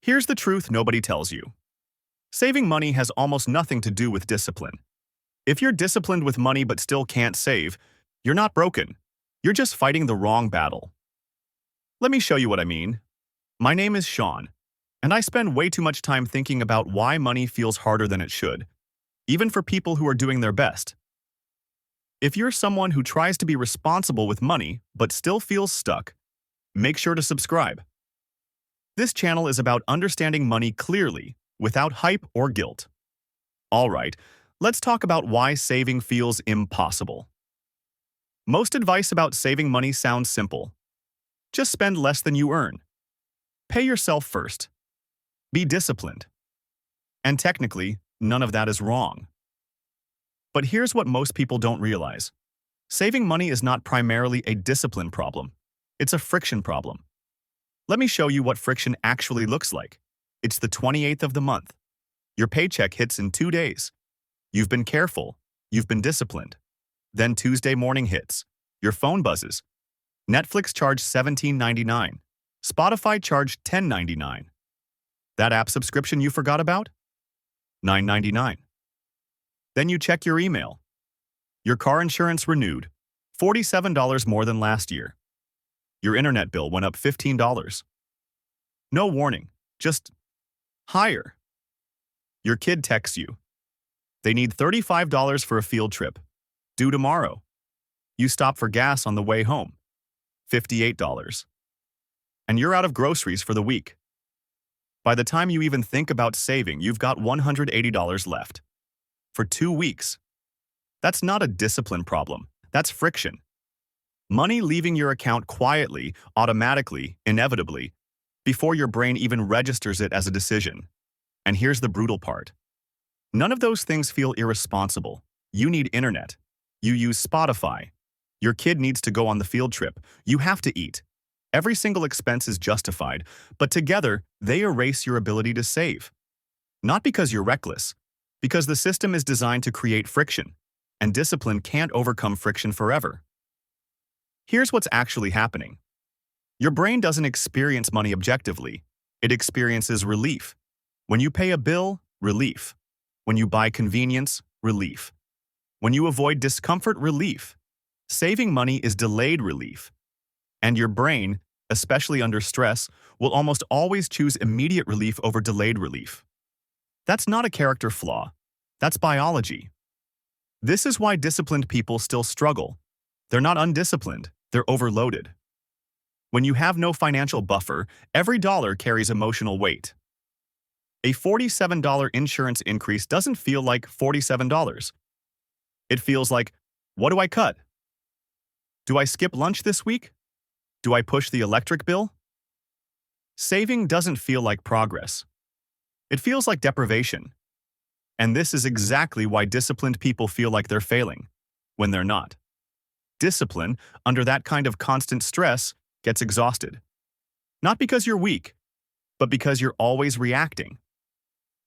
Here's the truth nobody tells you. Saving money has almost nothing to do with discipline. If you're disciplined with money but still can't save, you're not broken. You're just fighting the wrong battle. Let me show you what I mean. My name is Sean, and I spend way too much time thinking about why money feels harder than it should, even for people who are doing their best. If you're someone who tries to be responsible with money but still feels stuck, make sure to subscribe. This channel is about understanding money clearly, without hype or guilt. All right, let's talk about why saving feels impossible. Most advice about saving money sounds simple. Just spend less than you earn. Pay yourself first. Be disciplined. And technically, none of that is wrong. But here's what most people don't realize. Saving money is not primarily a discipline problem. It's a friction problem. Let me show you what friction actually looks like. It's the 28th of the month. Your paycheck hits in 2 days. You've been careful. You've been disciplined. Then Tuesday morning hits. Your phone buzzes. Netflix charged $17.99. Spotify charged $10.99. That app subscription you forgot about? $9.99. Then you check your email. Your car insurance renewed. $47 more than last year. Your internet bill went up $15. No warning, just higher. Your kid texts you. They need $35 for a field trip. Due tomorrow. You stop for gas on the way home. $58. And you're out of groceries for the week. By the time you even think about saving, you've got $180 left. For 2 weeks. That's not a discipline problem. That's friction. Money leaving your account quietly, automatically, inevitably, before your brain even registers it as a decision. And here's the brutal part. None of those things feel irresponsible. You need internet. You use Spotify. Your kid needs to go on the field trip. You have to eat. Every single expense is justified, but together, they erase your ability to save. Not because you're reckless, because the system is designed to create friction, and discipline can't overcome friction forever. Here's what's actually happening. Your brain doesn't experience money objectively. It experiences relief. When you pay a bill, relief. When you buy convenience, relief. When you avoid discomfort, relief. Saving money is delayed relief. And your brain, especially under stress, will almost always choose immediate relief over delayed relief. That's not a character flaw. That's biology. This is why disciplined people still struggle. They're not undisciplined. They're overloaded. When you have no financial buffer, every dollar carries emotional weight. A $47 insurance increase doesn't feel like $47. It feels like, what do I cut? Do I skip lunch this week? Do I push the electric bill? Saving doesn't feel like progress. It feels like deprivation. And this is exactly why disciplined people feel like they're failing, when they're not. Discipline, under that kind of constant stress, gets exhausted. Not because you're weak, but because you're always reacting.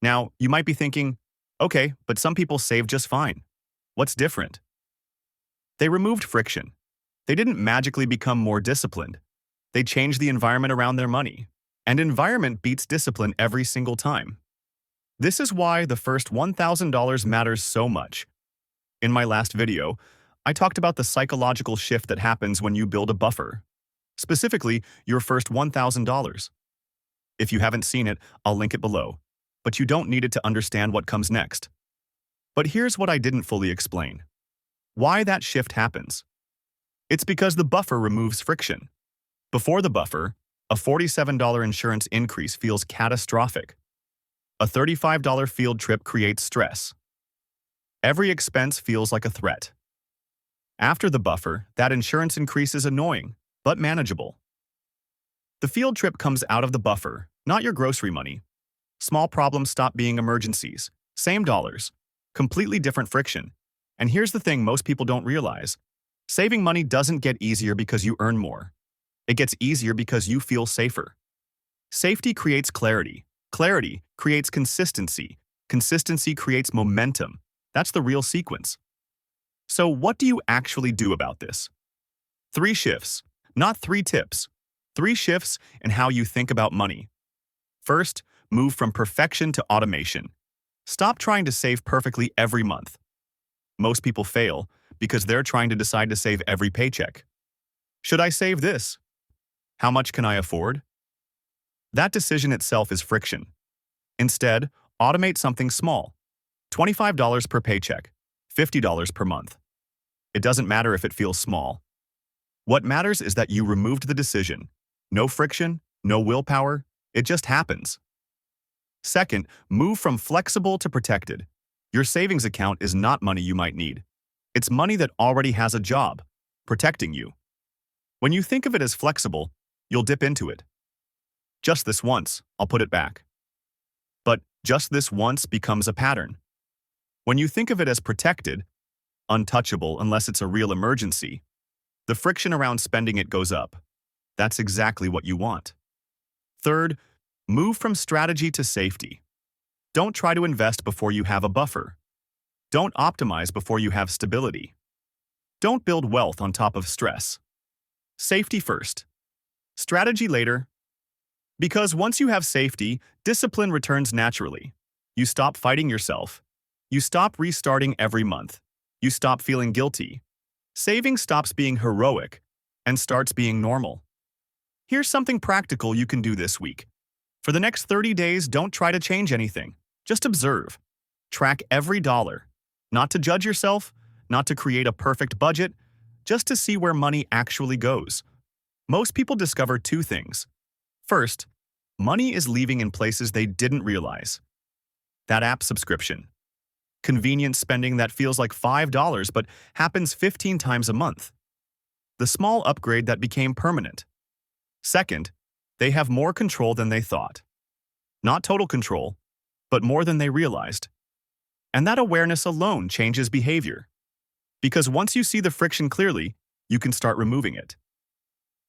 Now, you might be thinking, okay, but some people save just fine. What's different? They removed friction. They didn't magically become more disciplined. They changed the environment around their money. And environment beats discipline every single time. This is why the first $1,000 matters so much. In my last video, I talked about the psychological shift that happens when you build a buffer. Specifically, your first $1,000. If you haven't seen it, I'll link it below. But you don't need it to understand what comes next. But here's what I didn't fully explain. Why that shift happens. It's because the buffer removes friction. Before the buffer, a $47 insurance increase feels catastrophic. A $35 field trip creates stress. Every expense feels like a threat. After the buffer, that insurance increase is annoying, but manageable. The field trip comes out of the buffer, not your grocery money. Small problems stop being emergencies. Same dollars. Completely different friction. And here's the thing most people don't realize. Saving money doesn't get easier because you earn more. It gets easier because you feel safer. Safety creates clarity. Clarity creates consistency. Consistency creates momentum. That's the real sequence. So what do you actually do about this? 3 shifts, not 3 tips. 3 shifts in how you think about money. First, move from perfection to automation. Stop trying to save perfectly every month. Most people fail because they're trying to decide to save every paycheck. Should I save this? How much can I afford? That decision itself is friction. Instead, automate something small. $25 per paycheck, $50 per month. It doesn't matter if it feels small. What matters is that you removed the decision. No friction, no willpower, it just happens. Second, move from flexible to protected. Your savings account is not money you might need. It's money that already has a job, protecting you. When you think of it as flexible, you'll dip into it. Just this once, I'll put it back. But just this once becomes a pattern. When you think of it as protected, untouchable unless it's a real emergency, the friction around spending it goes up. That's exactly what you want. Third, move from strategy to safety. Don't try to invest before you have a buffer. Don't optimize before you have stability. Don't build wealth on top of stress. Safety first. Strategy later. Because once you have safety, discipline returns naturally. You stop fighting yourself. You stop restarting every month. You stop feeling guilty. Saving stops being heroic and starts being normal. Here's something practical you can do this week. For the next 30 days, don't try to change anything. Just observe. Track every dollar. Not to judge yourself, not to create a perfect budget, just to see where money actually goes. Most people discover two things. First, money is leaving in places they didn't realize. That app subscription. Convenient spending that feels like $5 but happens 15 times a month. The small upgrade that became permanent. Second, they have more control than they thought. Not total control, but more than they realized. And that awareness alone changes behavior. Because once you see the friction clearly, you can start removing it.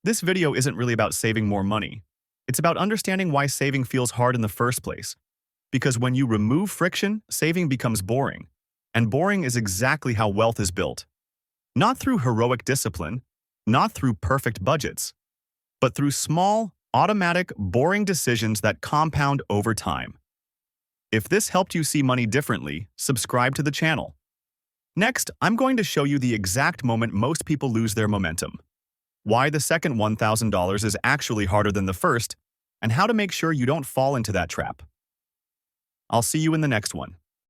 This video isn't really about saving more money. It's about understanding why saving feels hard in the first place. Because when you remove friction, saving becomes boring. And boring is exactly how wealth is built. Not through heroic discipline, not through perfect budgets, but through small, automatic, boring decisions that compound over time. If this helped you see money differently, subscribe to the channel. Next, I'm going to show you the exact moment most people lose their momentum, why the second $1,000 is actually harder than the first, and how to make sure you don't fall into that trap. I'll see you in the next one.